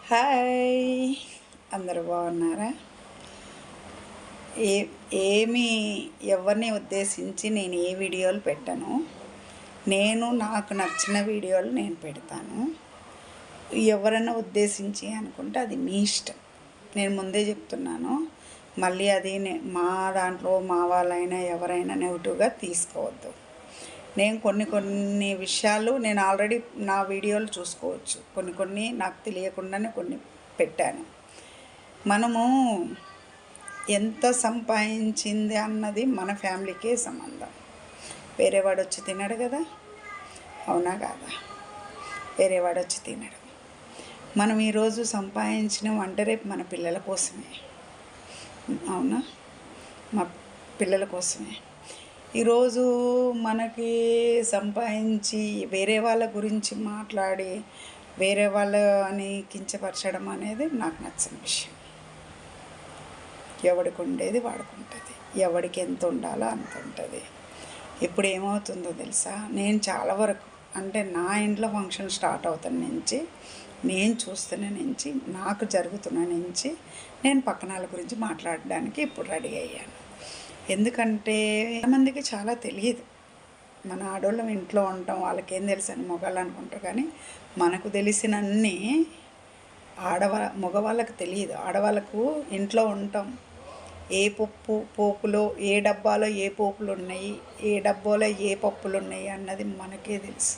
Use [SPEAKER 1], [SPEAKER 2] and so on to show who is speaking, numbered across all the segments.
[SPEAKER 1] Hi, అందరూ బాగున్నారా? ఏ ఏమి ఎవరిని ఉద్దేశించి నేను ఏ వీడియోలు పెట్టను. నాకు నచ్చిన వీడియోలు నేను పెడతాను. ఎవరైనా ఉద్దేశించి అనుకుంటే అది మీ ఇష్టం. నేను ముందే చెప్తున్నాను. మళ్ళీ అది మా దాంట్లో మా వాళ్ళైనా ఎవరైనా నెగిటివ్గా తీసుకోవద్దు. నేను కొన్ని విషయాలు నేను ఆల్రెడీ నా వీడియోలు చూసుకోవచ్చు. కొన్ని నాకు తెలియకుండానే కొన్ని పెట్టాను. మనము ఎంత సంపాదించింది అన్నది మన ఫ్యామిలీకే సంబంధం. వేరేవాడు వచ్చి తినడు కదా, అవునా కాదా? వేరేవాడు వచ్చి తినడు. మనం ఈరోజు సంపాదించినాం అంటే రేపు మన పిల్లల కోసమే, అవునా? మా పిల్లల కోసమే. ఈరోజు మనకి సంపాదించి వేరే వాళ్ళ గురించి మాట్లాడి వేరే వాళ్ళని కించపరచడం అనేది నాకు నచ్చని విషయం. ఎవడికి ఉండేది వాడుకుంటుంది, ఎవడికి ఎంత ఉండాలో అంత ఉంటుంది. ఇప్పుడు ఏమవుతుందో తెలుసా, నేను చాలా వరకు అంటే నా ఇంట్లో ఫంక్షన్ స్టార్ట్ అవుతున్న నుంచి, నేను చూస్తున్న నుంచి, నాకు జరుగుతున్న నుంచి నేను పక్కన వాళ్ళ గురించి మాట్లాడడానికి ఇప్పుడు రెడీ అయ్యాను. ఎందుకంటే చాలామందికి చాలా తెలియదు. మన ఆడవాళ్ళం ఇంట్లో ఉంటాం, వాళ్ళకేం తెలుసు అని మగవాళ్ళు అనుకుంటారు. కానీ మనకు తెలిసినన్ని మగవాళ్ళకి తెలియదు. ఆడవాళ్ళకు ఇంట్లో ఉంటాం, ఏ పోపులో ఏ డబ్బాలో ఏ పోపులు ఉన్నాయి, ఏ డబ్బాలో ఏ పప్పులు ఉన్నాయి అన్నది మనకే తెలుసు.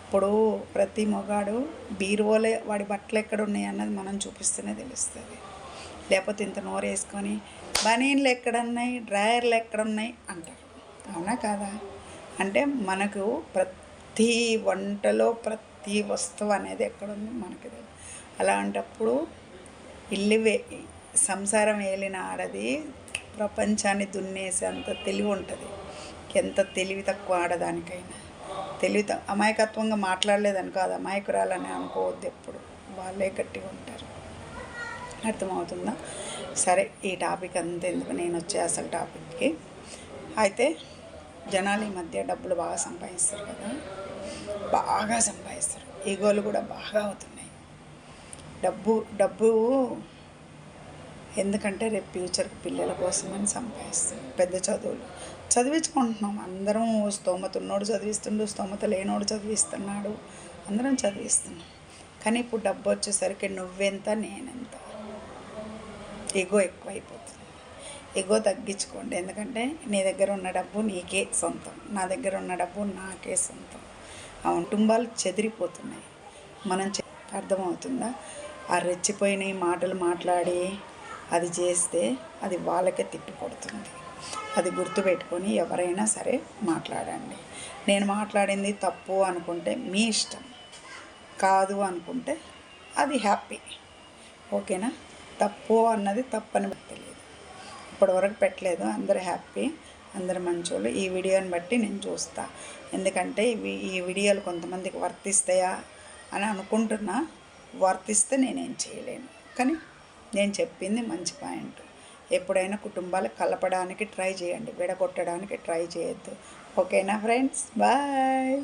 [SPEAKER 1] ఇప్పుడు ప్రతి మగాడు బీరువాలో వాడి బట్టలు ఎక్కడ ఉన్నాయి అన్నది మనం చూపిస్తేనే తెలుస్తుంది. లేకపోతే ఇంత నోరు వేసుకొని బనీన్లు ఎక్కడున్నాయి, డ్రాయర్లు ఎక్కడున్నాయి అంటారు, అవునా కాదా? అంటే మనకు ప్రతి వంటలో ప్రతి వస్తువు అనేది ఎక్కడుంది మనకి తెలియదు. అలాంటప్పుడు సంసారం ఏలిన ఆడది ప్రపంచాన్ని దున్నేసేంత తెలివి ఉంటుంది. ఎంత తెలివి తక్కువ ఆడదానికైనా. అమాయకత్వంగా మాట్లాడలేదని కాదు, అమాయకురాలని అనుకోవద్దు. ఎప్పుడు వాళ్ళే గట్టిగా ఉంటారు. అర్థమవుతుందా? సరే, ఈ టాపిక్ అంతా ఎందుకు, నేను వచ్చే అసలు టాపిక్కి. అయితే జనాలు ఈ మధ్య డబ్బులు బాగా సంపాదిస్తారు కదా, బాగా సంపాదిస్తారు. ఈగోలు కూడా బాగా అవుతున్నాయి. డబ్బు ఎందుకంటే రేపు ఫ్యూచర్కి పిల్లల కోసమని సంపాదిస్తాం. పెద్ద చదువులు చదివించుకుంటున్నాం అందరం. స్తోమత ఉన్నోడు చదివిస్తుండు, స్తోమత లేనోడు చదివిస్తున్నాడు, అందరం చదివిస్తున్నాం. కానీ ఇప్పుడు డబ్బు వచ్చేసరికి నువ్వెంత నేనెంత, ఈగో ఎక్కువైపోతుంది. ఈగో తగ్గించుకోండి. ఎందుకంటే నీ దగ్గర ఉన్న డబ్బు నీకే సొంతం, నా దగ్గర ఉన్న డబ్బు నాకే సొంతం. ఆ కుటుంబాలు చెదిరిపోతున్నాయి. అర్థమవుతుందా? ఆ రెచ్చిపోయిన మాటలు మాట్లాడి అది చేస్తే అది వాళ్ళకే తిట్టుకొడుతుంది. అది గుర్తుపెట్టుకొని ఎవరైనా సరే మాట్లాడండి. నేను మాట్లాడింది తప్పు అనుకుంటే మీ ఇష్టం, కాదు అనుకుంటే అది హ్యాపీ, ఓకేనా? తప్పు అన్నది తప్పని తెలియదు, ఇప్పటివరకు పెట్టలేదు. అందరూ హ్యాపీ, అందరు మంచోళ్ళు. ఈ వీడియోని బట్టి నేను చూస్తా. ఎందుకంటే ఈ వీడియోలు కొంతమందికి వర్తిస్తాయా అని అనుకుంటున్నా. వర్తిస్తే నేనేం చేయలేను. కానీ నేను చెప్పింది మంచి పాయింట్. ఎప్పుడైనా కుటుంబాలు కలపడానికి ట్రై చేయండి, విడగొట్టడానికి ట్రై చేయొద్దు. ఓకేనా ఫ్రెండ్స్? బాయ్.